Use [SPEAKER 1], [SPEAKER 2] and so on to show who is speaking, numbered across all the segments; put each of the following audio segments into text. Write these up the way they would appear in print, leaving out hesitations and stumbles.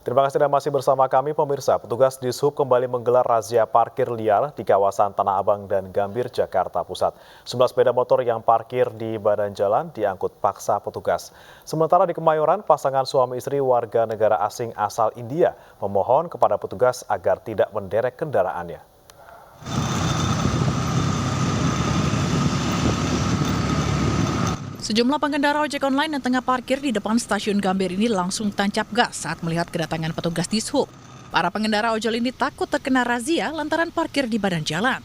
[SPEAKER 1] Terima kasih Anda masih bersama kami pemirsa. Petugas di Sub kembali menggelar razia parkir liar di kawasan Tanah Abang dan Gambir, Jakarta Pusat. 11 sepeda motor yang parkir di badan jalan diangkut paksa petugas. Sementara di Kemayoran, pasangan suami istri warga negara asing asal India memohon kepada petugas agar tidak menderek kendaraannya.
[SPEAKER 2] Sejumlah pengendara ojek online yang tengah parkir di depan stasiun Gambir ini langsung tancap gas saat melihat kedatangan petugas di Sub. Para pengendara ojol ini takut terkena razia lantaran parkir di badan jalan.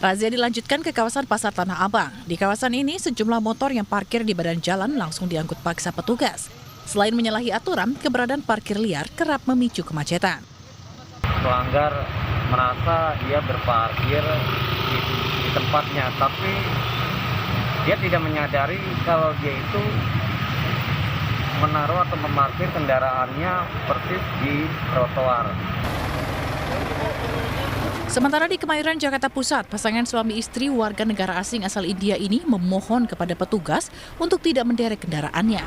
[SPEAKER 2] Razia dilanjutkan ke kawasan Pasar Tanah Abang. Di kawasan ini, sejumlah motor yang parkir di badan jalan langsung diangkut paksa petugas. Selain menyalahi aturan, keberadaan parkir liar kerap memicu kemacetan.
[SPEAKER 3] Pelanggar merasa dia berparkir di tempatnya, tapi dia tidak menyadari kalau dia itu menaruh atau memarkir kendaraannya persis di trotoar.
[SPEAKER 2] Sementara di Kemayoran, Jakarta Pusat, pasangan suami istri warga negara asing asal India ini memohon kepada petugas untuk tidak menderek kendaraannya.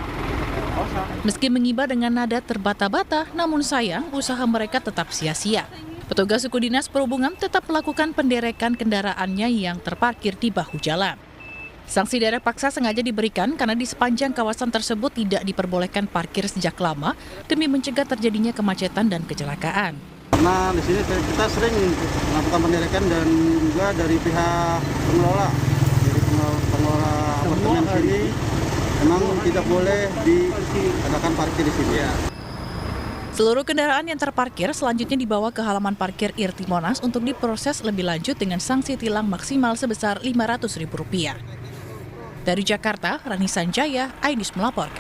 [SPEAKER 2] Meski mengiba dengan nada terbata-bata, namun sayang usaha mereka tetap sia-sia. Petugas suku dinas perhubungan tetap melakukan penderekan kendaraannya yang terparkir di bahu jalan. Sanksi derek paksa sengaja diberikan karena di sepanjang kawasan tersebut tidak diperbolehkan parkir sejak lama demi mencegah terjadinya kemacetan dan kecelakaan.
[SPEAKER 4] Karena di sini kita sering melakukan penderekan dan juga dari pihak pengelola, apartemen sini memang tidak boleh diadakan parkir di sini.
[SPEAKER 2] Seluruh kendaraan yang terparkir selanjutnya dibawa ke halaman parkir Irti Monas untuk diproses lebih lanjut dengan sanksi tilang maksimal sebesar Rp500.000. Dari Jakarta, Rani Sanjaya, Aidis melaporkan.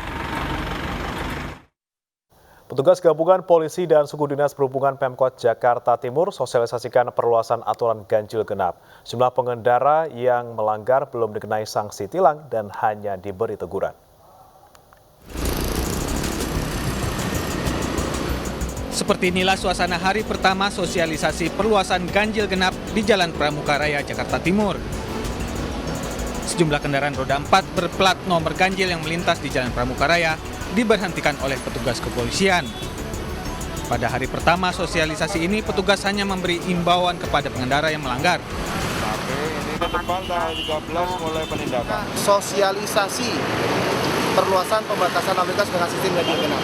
[SPEAKER 1] Petugas gabungan polisi dan suku dinas perhubungan Pemkot Jakarta Timur sosialisasikan perluasan aturan ganjil genap. Jumlah pengendara yang melanggar belum dikenai sanksi tilang dan hanya diberi teguran.
[SPEAKER 5] Seperti inilah suasana hari pertama sosialisasi perluasan ganjil genap di Jalan Pramuka Raya, Jakarta Timur. Sejumlah kendaraan roda 4 berplat nomor ganjil yang melintas di Jalan Pramuka Raya diberhentikan oleh petugas kepolisian. Pada hari pertama sosialisasi ini, petugas hanya memberi imbauan kepada pengendara yang melanggar.
[SPEAKER 6] Ini ke depan tanggal 13 mulai penindakan.
[SPEAKER 4] Sosialisasi perluasan pembatasan lalu lintas dengan sistem ganjil genap.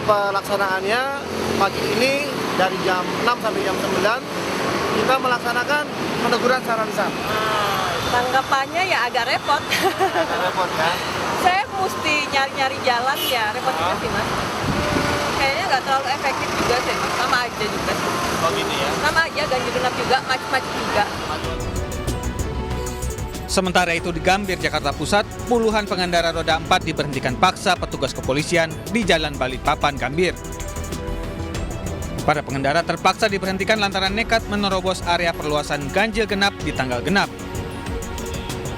[SPEAKER 4] Pelaksanaannya pagi ini dari jam 6 sampai jam 9 kita melaksanakan peneguran secara lisan.
[SPEAKER 7] Tanggapannya ya agak repot.
[SPEAKER 4] Repot ya?
[SPEAKER 7] Saya mesti nyari-nyari jalan ya, repot juga sih Mas. Kayaknya nggak terlalu efektif juga sih, sama aja juga sih.
[SPEAKER 4] Oh gini ya?
[SPEAKER 7] Sama aja, ganjil genap juga, macet-macet juga.
[SPEAKER 5] Sementara itu di Gambir, Jakarta Pusat, puluhan pengendara roda 4 diberhentikan paksa petugas kepolisian di Jalan Balikpapan, Gambir. Para pengendara terpaksa diberhentikan lantaran nekat menerobos area perluasan ganjil genap di tanggal genap.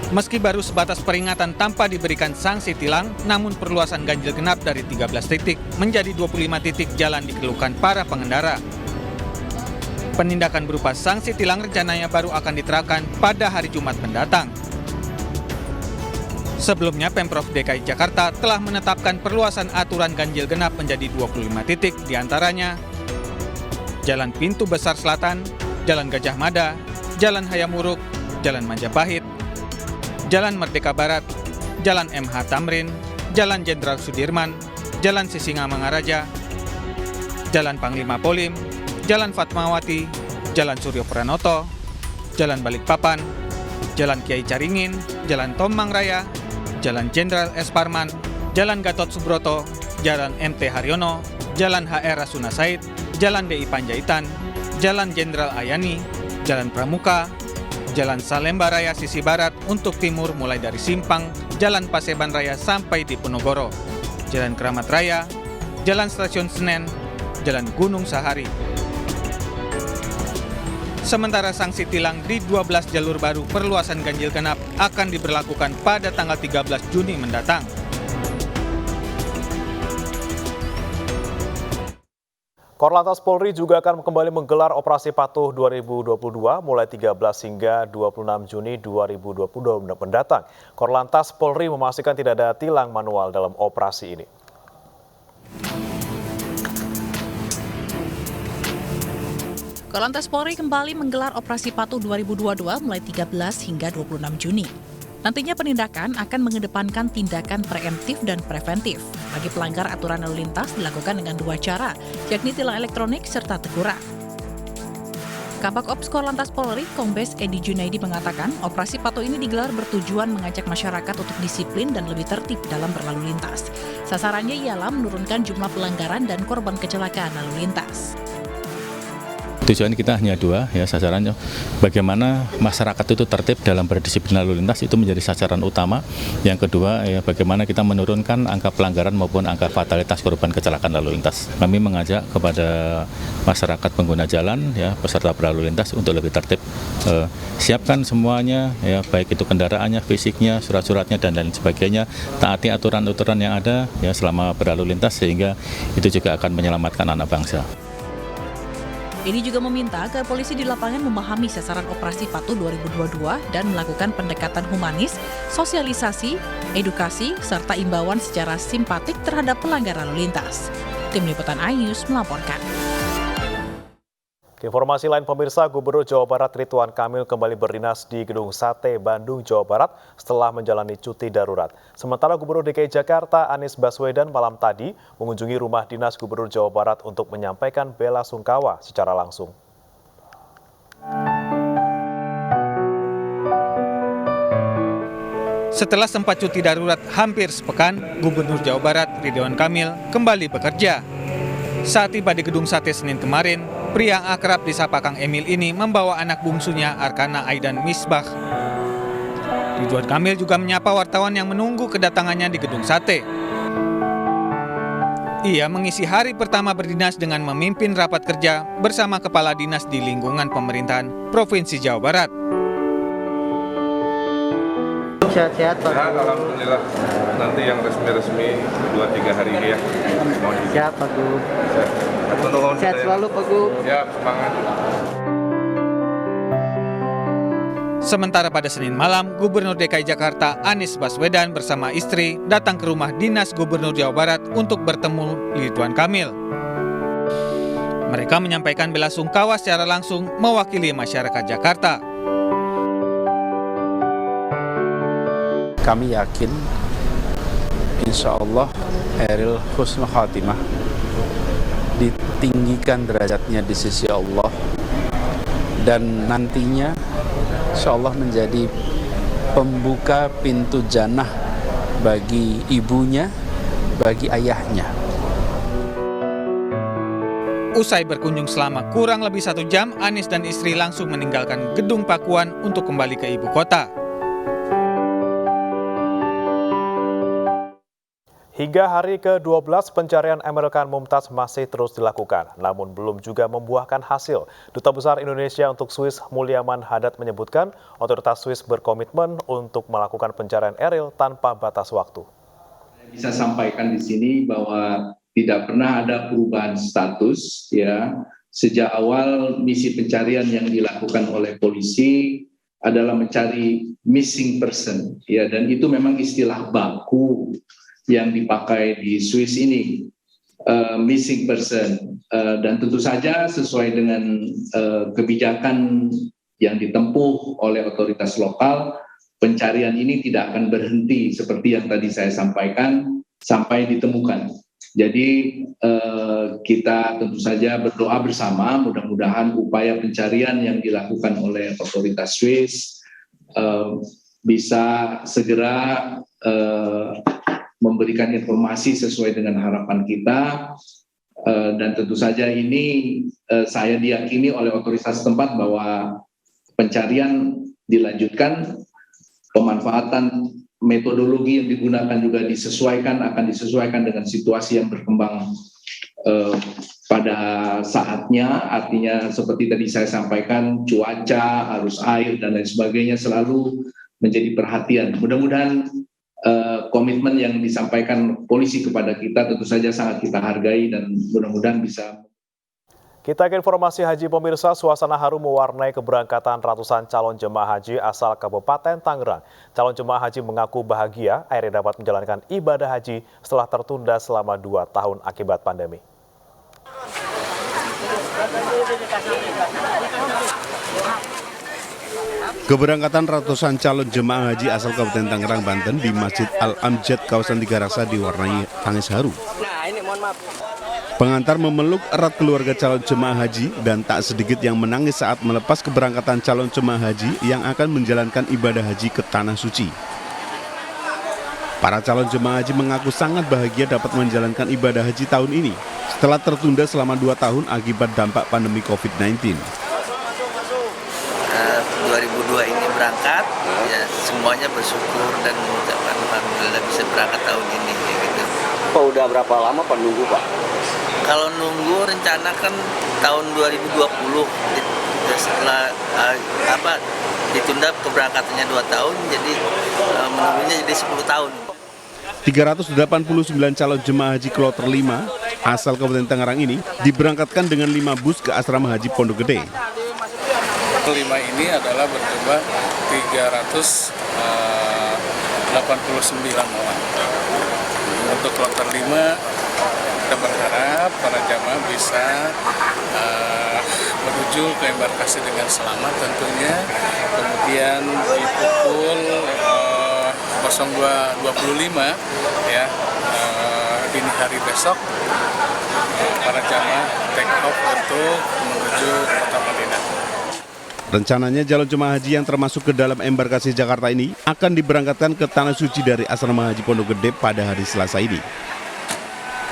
[SPEAKER 5] Meski baru sebatas peringatan tanpa diberikan sanksi tilang, namun perluasan ganjil genap dari 13 titik menjadi 25 titik jalan dikeluhkan para pengendara. Penindakan berupa sanksi tilang rencananya baru akan diterapkan pada hari Jumat mendatang. Sebelumnya, Pemprov DKI Jakarta telah menetapkan perluasan aturan ganjil genap menjadi 25 titik, diantaranya Jalan Pintu Besar Selatan, Jalan Gajah Mada, Jalan Hayamuruk, Jalan Majapahit, Jalan Merdeka Barat, Jalan MH Tamrin, Jalan Jenderal Sudirman, Jalan Sisingamangaraja, Jalan Panglima Polim, Jalan Fatmawati, Jalan Suryo Pranoto, Jalan Balikpapan, Jalan Kiai Caringin, Jalan Tomang Raya, Jalan Jenderal S. Parman, Jalan Gatot Subroto, Jalan MT Haryono, Jalan HR Rasuna Said, Jalan DI Panjaitan, Jalan Jenderal Ayani, Jalan Pramuka, Jalan Salemba Raya sisi barat untuk timur mulai dari Simpang, Jalan Paseban Raya sampai di Ponorogo, Jalan Keramat Raya, Jalan Stasiun Senen, Jalan Gunung Sahari. Sementara sanksi tilang di 12 jalur baru perluasan ganjil genap akan diberlakukan pada tanggal 13 Juni mendatang.
[SPEAKER 1] Korlantas Polri juga akan kembali menggelar Operasi Patuh 2022 mulai 13 hingga 26 Juni 2022 mendatang. Korlantas Polri memastikan tidak ada tilang manual dalam operasi ini.
[SPEAKER 2] Korlantas Polri kembali menggelar Operasi Patuh 2022 mulai 13 hingga 26 Juni. Nantinya penindakan akan mengedepankan tindakan preemptif dan preventif. Bagi pelanggar aturan lalu lintas dilakukan dengan 2 cara, yakni tilang elektronik serta teguran. Kabak Ops Korlantas Polri, Kombes Edi Junaidi mengatakan, operasi patuh ini digelar bertujuan mengajak masyarakat untuk disiplin dan lebih tertib dalam berlalu lintas. Sasarannya ialah menurunkan jumlah pelanggaran dan korban kecelakaan lalu lintas.
[SPEAKER 8] Tujuan kita hanya 2, ya, sasarannya bagaimana masyarakat itu tertib dalam berdisiplin lalu lintas, itu menjadi sasaran utama. Yang kedua, ya, bagaimana kita menurunkan angka pelanggaran maupun angka fatalitas korban kecelakaan lalu lintas. Kami mengajak kepada masyarakat pengguna jalan, ya, peserta berlalu lintas untuk lebih tertib. Siapkan semuanya, ya, baik itu kendaraannya, fisiknya, surat-suratnya dan lain sebagainya. Taati aturan-aturan yang ada, ya, selama berlalu lintas, sehingga itu juga akan menyelamatkan anak bangsa.
[SPEAKER 2] Ini juga meminta agar polisi di lapangan memahami sasaran operasi patuh 2022 dan melakukan pendekatan humanis, sosialisasi, edukasi, serta imbauan secara simpatik terhadap pelanggar lalu lintas. Tim Liputan iNews melaporkan.
[SPEAKER 1] Informasi lain pemirsa, Gubernur Jawa Barat Ridwan Kamil kembali berdinas di Gedung Sate, Bandung, Jawa Barat setelah menjalani cuti darurat. Sementara Gubernur DKI Jakarta Anies Baswedan malam tadi mengunjungi rumah dinas Gubernur Jawa Barat untuk menyampaikan bela sungkawa secara langsung.
[SPEAKER 5] Setelah sempat cuti darurat hampir sepekan, Gubernur Jawa Barat Ridwan Kamil kembali bekerja. Saat tiba di Gedung Sate Senin kemarin, pria yang akrab disapa Kang Emil ini membawa anak bungsunya Arkana Aidan Misbah. Ridwan Kamil juga menyapa wartawan yang menunggu kedatangannya di Gedung Sate. Ia mengisi hari pertama berdinas dengan memimpin rapat kerja bersama kepala dinas di lingkungan pemerintahan Provinsi Jawa Barat.
[SPEAKER 6] Sehat-sehat Pak. Ya, alhamdulillah. Nanti yang resmi 2-3 hari ini ya.
[SPEAKER 9] Siap Pak Gub. Sehat selalu Pak Gub.
[SPEAKER 6] Ya, semangat.
[SPEAKER 5] Sementara pada Senin malam, Gubernur DKI Jakarta Anies Baswedan bersama istri datang ke rumah dinas Gubernur Jawa Barat untuk bertemu Ridwan Kamil. Mereka menyampaikan bela sungkawa secara langsung mewakili masyarakat Jakarta.
[SPEAKER 10] Kami yakin, insya Allah Eril husnul khatimah, ditinggikan derajatnya di sisi Allah, dan nantinya insya Allah menjadi pembuka pintu jannah bagi ibunya, bagi ayahnya.
[SPEAKER 5] Usai berkunjung selama kurang lebih 1 jam, Anies dan istri langsung meninggalkan Gedung Pakuan untuk kembali ke ibu kota.
[SPEAKER 1] Hingga hari ke-12 pencarian Emeril Khan Mumtaz masih terus dilakukan, namun belum juga membuahkan hasil. Duta Besar Indonesia untuk Swiss Mulyaman Haddad menyebutkan otoritas Swiss berkomitmen untuk melakukan pencarian Eril tanpa batas waktu.
[SPEAKER 11] Bisa sampaikan di sini bahwa tidak pernah ada perubahan status, ya. Sejak awal misi pencarian yang dilakukan oleh polisi adalah mencari missing person, ya, dan itu memang istilah baku yang dipakai di Swiss ini, missing person, dan tentu saja sesuai dengan kebijakan yang ditempuh oleh otoritas lokal, pencarian ini tidak akan berhenti seperti yang tadi saya sampaikan sampai ditemukan. Jadi kita tentu saja berdoa bersama, mudah-mudahan upaya pencarian yang dilakukan oleh otoritas Swiss bisa segera memberikan informasi sesuai dengan harapan kita, dan tentu saja ini saya diyakini oleh otoritas setempat bahwa pencarian dilanjutkan, pemanfaatan metodologi yang digunakan juga akan disesuaikan dengan situasi yang berkembang pada saatnya. Artinya seperti tadi saya sampaikan, cuaca, arus air dan lain sebagainya selalu menjadi perhatian. Mudah-mudahan komitmen yang disampaikan polisi kepada kita tentu saja sangat kita hargai dan mudah-mudahan bisa.
[SPEAKER 1] Kita ke informasi haji pemirsa, suasana haru mewarnai keberangkatan ratusan calon jemaah haji asal Kabupaten Tangerang. Calon jemaah haji mengaku bahagia akhirnya dapat menjalankan ibadah haji setelah tertunda selama 2 tahun akibat pandemi.
[SPEAKER 10] Keberangkatan ratusan calon jemaah haji asal Kabupaten Tangerang, Banten di Masjid Al-Amjad, kawasan Tiga Raksa diwarnai tangis haru. Pengantar memeluk erat keluarga calon jemaah haji dan tak sedikit yang menangis saat melepas keberangkatan calon jemaah haji yang akan menjalankan ibadah haji ke Tanah Suci. Para calon jemaah haji mengaku sangat bahagia dapat menjalankan ibadah haji tahun ini setelah tertunda selama 2 tahun akibat dampak pandemi COVID-19.
[SPEAKER 12] 2002 ini berangkat, ya semuanya bersyukur dan mengucapkan alhamdulillah bisa berangkat tahun ini. Gitu.
[SPEAKER 13] Pak, udah berapa lama Pak nunggu Pak?
[SPEAKER 12] Kalau nunggu rencana kan tahun 2020, setelah ditunda keberangkatannya 2 tahun, jadi menunggunya jadi 10 tahun.
[SPEAKER 10] 389 calon jemaah haji kloter 5 asal Kabupaten Tangerang ini diberangkatkan dengan 5 bus ke asrama haji Pondok Gede.
[SPEAKER 14] 5 ini adalah berjumlah 389 orang. Untuk kloter 5 kita berharap para jamaah bisa menuju ke embarkasi dengan selamat tentunya. Kemudian di pukul 02.25 ya dini hari besok para jamaah take off untuk menuju kota Madinah.
[SPEAKER 10] Rencananya calon jemaah haji yang termasuk ke dalam embarkasi Jakarta ini akan diberangkatkan ke Tanah Suci dari asrama haji Pondok Gede pada hari Selasa ini.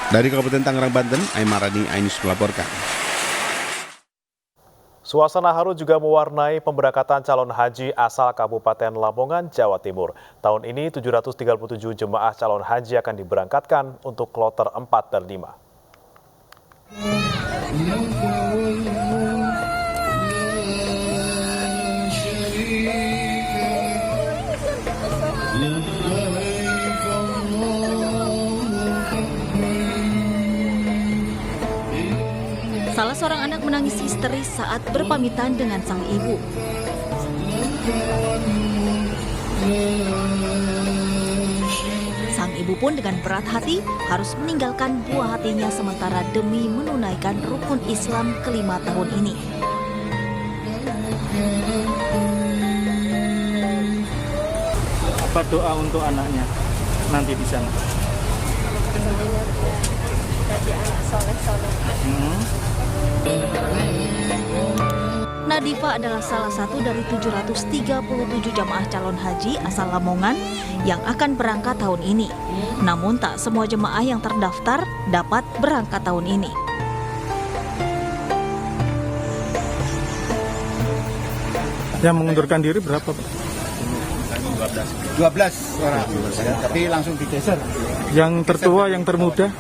[SPEAKER 10] Dari Kabupaten Tangerang, Banten, Aimarani, Ainus melaporkan.
[SPEAKER 1] Suasana haru juga mewarnai pemberangkatan calon haji asal Kabupaten Lamongan, Jawa Timur. Tahun ini 737 jemaah calon haji akan diberangkatkan untuk kloter 4 dan 5.
[SPEAKER 15] Salah seorang anak menangis histeris saat berpamitan dengan sang ibu. Sang ibu pun dengan berat hati harus meninggalkan buah hatinya sementara demi menunaikan rukun Islam ke-5 tahun ini.
[SPEAKER 16] Apa doa untuk anaknya nanti di sana?
[SPEAKER 17] Jadi anak soleh-soleh.
[SPEAKER 15] Nadifa adalah salah satu dari 737 jamaah calon haji asal Lamongan yang akan berangkat tahun ini. Namun tak semua jemaah yang terdaftar dapat berangkat tahun ini.
[SPEAKER 16] Yang mengundurkan diri berapa, Pak?
[SPEAKER 18] 12 orang, tapi langsung digeser.
[SPEAKER 16] Yang tertua, yang termuda?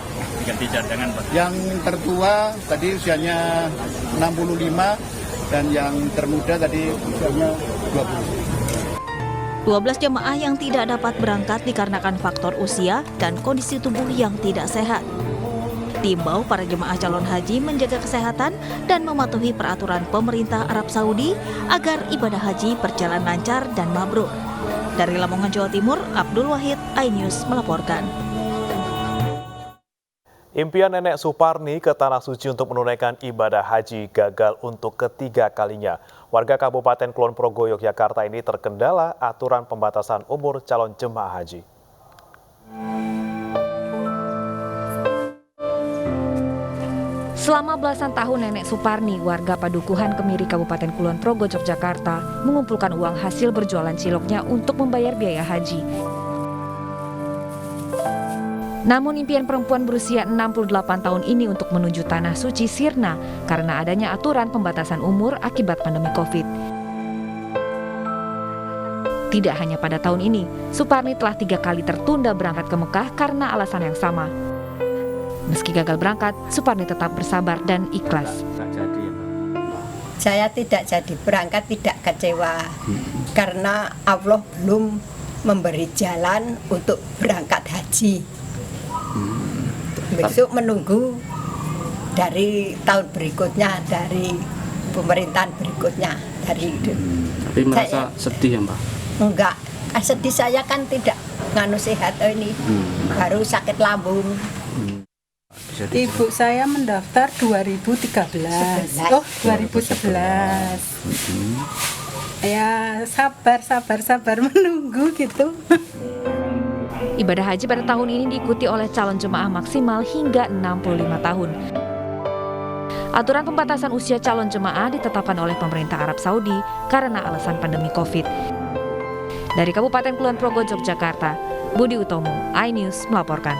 [SPEAKER 18] Yang tertua tadi usianya 65 dan yang termuda tadi usianya 20.
[SPEAKER 15] 12 jemaah yang tidak dapat berangkat dikarenakan faktor usia dan kondisi tubuh yang tidak sehat. Diimbau para jemaah calon haji menjaga kesehatan dan mematuhi peraturan pemerintah Arab Saudi agar ibadah haji berjalan lancar dan mabrur. Dari Lamongan, Jawa Timur, Abdul Wahid, iNews melaporkan.
[SPEAKER 1] Impian Nenek Suparni ke Tanah Suci untuk menunaikan ibadah haji gagal untuk ketiga kalinya. Warga Kabupaten Kulon Progo, Yogyakarta ini terkendala aturan pembatasan umur calon jemaah haji.
[SPEAKER 19] Selama belasan tahun Nenek Suparni, warga Padukuhan Kemiri Kabupaten Kulon Progo, Yogyakarta, mengumpulkan uang hasil berjualan ciloknya untuk membayar biaya haji. Namun impian perempuan berusia 68 tahun ini untuk menuju Tanah Suci sirna karena adanya aturan pembatasan umur akibat pandemi Covid. Tidak hanya pada tahun ini, Suparni telah 3 kali tertunda berangkat ke Mekah karena alasan yang sama. Meski gagal berangkat, Suparni tetap bersabar dan ikhlas.
[SPEAKER 17] Saya tidak jadi berangkat, tidak kecewa karena Allah belum memberi jalan untuk berangkat haji. Besok menunggu dari tahun berikutnya, dari pemerintahan berikutnya.
[SPEAKER 16] Tapi merasa sedih ya Mbak?
[SPEAKER 17] Enggak, sedih saya kan tidak nganu sehat ini, baru sakit lambung.
[SPEAKER 20] Ibu saya mendaftar 2013. Oh, 2011. Ya, sabar menunggu gitu.
[SPEAKER 19] Ibadah haji pada tahun ini diikuti oleh calon jemaah maksimal hingga 65 tahun. Aturan pembatasan usia calon jemaah ditetapkan oleh pemerintah Arab Saudi karena alasan pandemi COVID. Dari Kabupaten Kulon Progo, Yogyakarta, Budi Utomo, iNews melaporkan.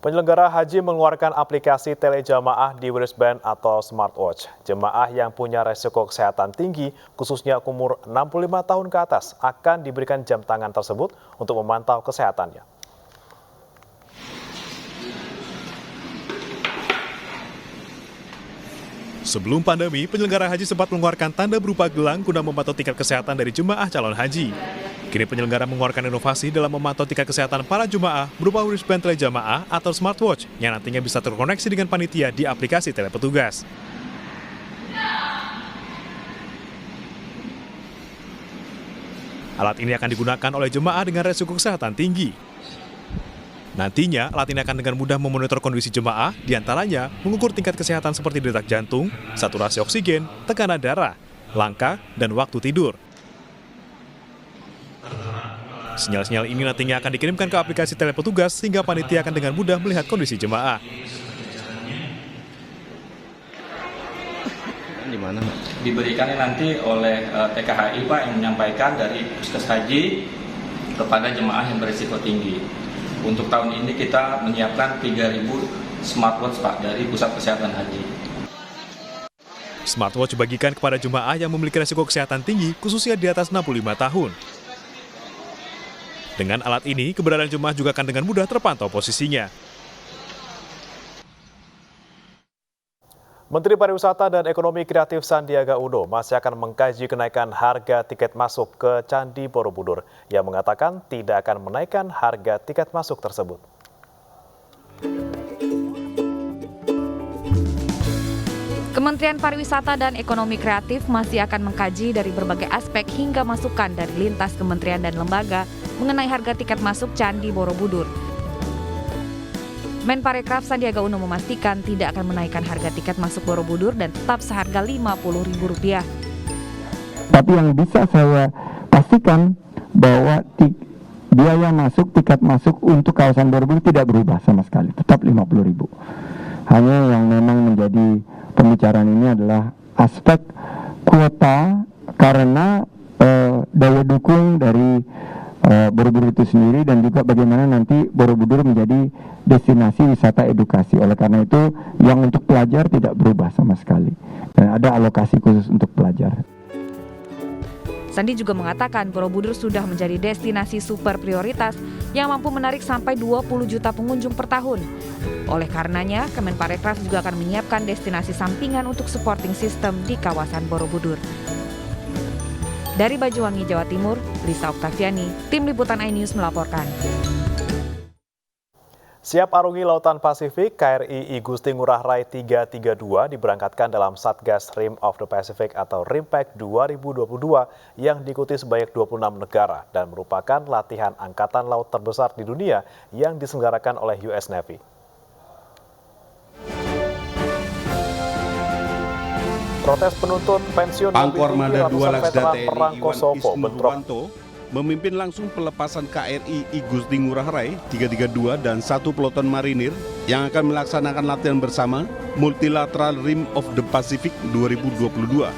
[SPEAKER 1] Penyelenggara haji mengeluarkan aplikasi telejamaah di wristband atau smartwatch. Jemaah yang punya resiko kesehatan tinggi, khususnya umur 65 tahun ke atas, akan diberikan jam tangan tersebut untuk memantau kesehatannya.
[SPEAKER 21] Sebelum pandemi, penyelenggara haji sempat mengeluarkan tanda berupa gelang guna memantau tingkat kesehatan dari jemaah calon haji. Kini penyelenggara mengeluarkan inovasi dalam memantau tingkat kesehatan para jemaah berupa wristband telejamaah atau smartwatch yang nantinya bisa terkoneksi dengan panitia di aplikasi telepetugas. Alat ini akan digunakan oleh jemaah dengan resiko kesehatan tinggi. Nantinya, alat ini akan dengan mudah memonitor kondisi jemaah, diantaranya mengukur tingkat kesehatan seperti detak jantung, saturasi oksigen, tekanan darah, langkah, dan waktu tidur. Sinyal-sinyal ini nantinya akan dikirimkan ke aplikasi telepetugas sehingga panitia akan dengan mudah melihat kondisi jemaah.
[SPEAKER 22] Di mana? Diberikannya nanti oleh TKHI Pak yang menyampaikan dari Puskes Haji kepada jemaah yang berisiko tinggi. Untuk tahun ini kita menyiapkan 3.000 smartwatch Pak dari Pusat Kesehatan Haji.
[SPEAKER 21] Smartwatch dibagikan kepada jemaah yang memiliki resiko kesehatan tinggi, khususnya di atas 65 tahun. Dengan alat ini, keberadaan jemaah juga akan dengan mudah terpantau posisinya.
[SPEAKER 1] Menteri Pariwisata dan Ekonomi Kreatif Sandiaga Uno masih akan mengkaji kenaikan harga tiket masuk ke Candi Borobudur. Ia mengatakan tidak akan menaikkan harga tiket masuk tersebut.
[SPEAKER 19] Kementerian Pariwisata dan Ekonomi Kreatif masih akan mengkaji dari berbagai aspek hingga masukan dari lintas kementerian dan lembaga mengenai harga tiket masuk Candi Borobudur. Menparekraf Sandiaga Uno memastikan tidak akan menaikkan harga tiket masuk Borobudur dan tetap seharga Rp50.000.
[SPEAKER 23] Tapi yang bisa saya pastikan bahwa biaya masuk, tiket masuk untuk kawasan Borobudur tidak berubah sama sekali, tetap Rp50.000. Hanya yang memang menjadi pembicaraan ini adalah aspek kuota karena daya dukung dari Borobudur itu sendiri dan juga bagaimana nanti Borobudur menjadi destinasi wisata edukasi. Oleh karena itu yang untuk pelajar tidak berubah sama sekali dan ada alokasi khusus untuk pelajar.
[SPEAKER 19] Sandi juga mengatakan Borobudur sudah menjadi destinasi super prioritas yang mampu menarik sampai 20 juta pengunjung per tahun. Oleh karenanya, Kemenparekraf juga akan menyiapkan destinasi sampingan untuk supporting system di kawasan Borobudur. Dari Banyuwangi, Jawa Timur, Lisa Oktaviani, Tim Liputan iNews melaporkan.
[SPEAKER 1] Siap arungi Lautan Pasifik, KRI Igusti Ngurah Rai 332 diberangkatkan dalam Satgas Rim of the Pacific atau RIMPAC 2022 yang diikuti sebanyak 26 negara dan merupakan latihan angkatan laut terbesar di dunia yang diselenggarakan oleh US Navy. Protes penuntut pensiun
[SPEAKER 10] Pangkormada 2 Laksda TNI
[SPEAKER 1] Perang
[SPEAKER 10] Iwan
[SPEAKER 1] Kosovo
[SPEAKER 10] Isnurwanto memimpin langsung pelepasan KRI Igusti Ngurah Rai 332 dan 1 peloton marinir yang akan melaksanakan latihan bersama Multilateral Rim of the Pacific 2022.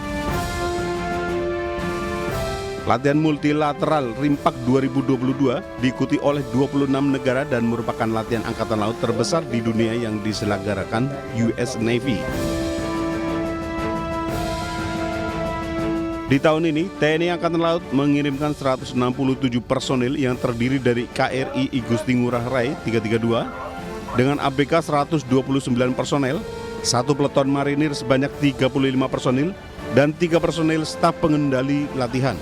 [SPEAKER 10] Latihan Multilateral RIMPAC 2022 diikuti oleh 26 negara dan merupakan latihan angkatan laut terbesar di dunia yang diselenggarakan US Navy. Di tahun ini, TNI Angkatan Laut mengirimkan 167 personil yang terdiri dari KRI Igusti Ngurah Rai 332 dengan ABK 129 personel, 1 peleton marinir sebanyak 35 personil, dan 3 personil staf pengendali latihan.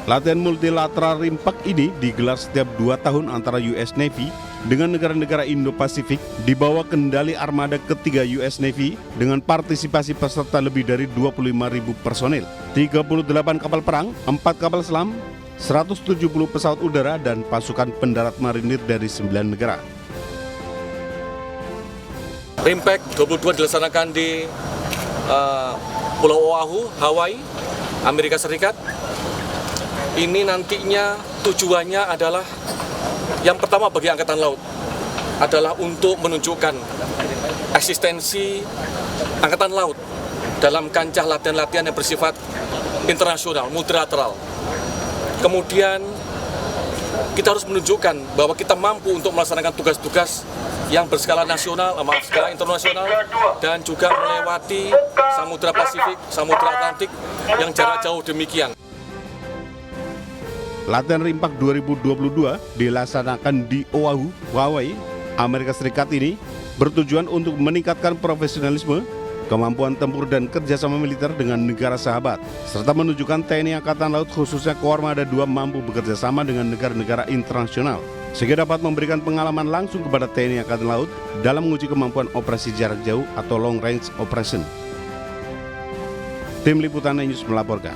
[SPEAKER 10] Latihan multilateral RIMPAC ini digelar setiap 2 tahun antara US Navy dengan negara-negara Indo-Pasifik di bawah kendali armada ketiga US Navy dengan partisipasi peserta lebih dari 25.000 personil, 38 kapal perang, 4 kapal selam, 170 pesawat udara dan pasukan pendarat marinir dari 9 negara.
[SPEAKER 3] Rimpact 22 dilaksanakan di Pulau Oahu, Hawaii, Amerika Serikat. Ini nantinya tujuannya adalah yang pertama bagi Angkatan Laut adalah untuk menunjukkan eksistensi Angkatan Laut dalam kancah latihan-latihan yang bersifat internasional, multilateral. Kemudian kita harus menunjukkan bahwa kita mampu untuk melaksanakan tugas-tugas yang berskala nasional, skala internasional, dan juga melewati Samudra Pasifik, Samudra Atlantik yang jarak jauh demikian.
[SPEAKER 10] Latihan Rimpact 2022 dilaksanakan di Oahu, Hawaii, Amerika Serikat ini bertujuan untuk meningkatkan profesionalisme, kemampuan tempur dan kerjasama militer dengan negara sahabat, serta menunjukkan TNI Angkatan Laut khususnya Koarmada II mampu bekerja sama dengan negara-negara internasional, sehingga dapat memberikan pengalaman langsung kepada TNI Angkatan Laut dalam menguji kemampuan operasi jarak jauh atau long range operation. Tim Liputan News melaporkan.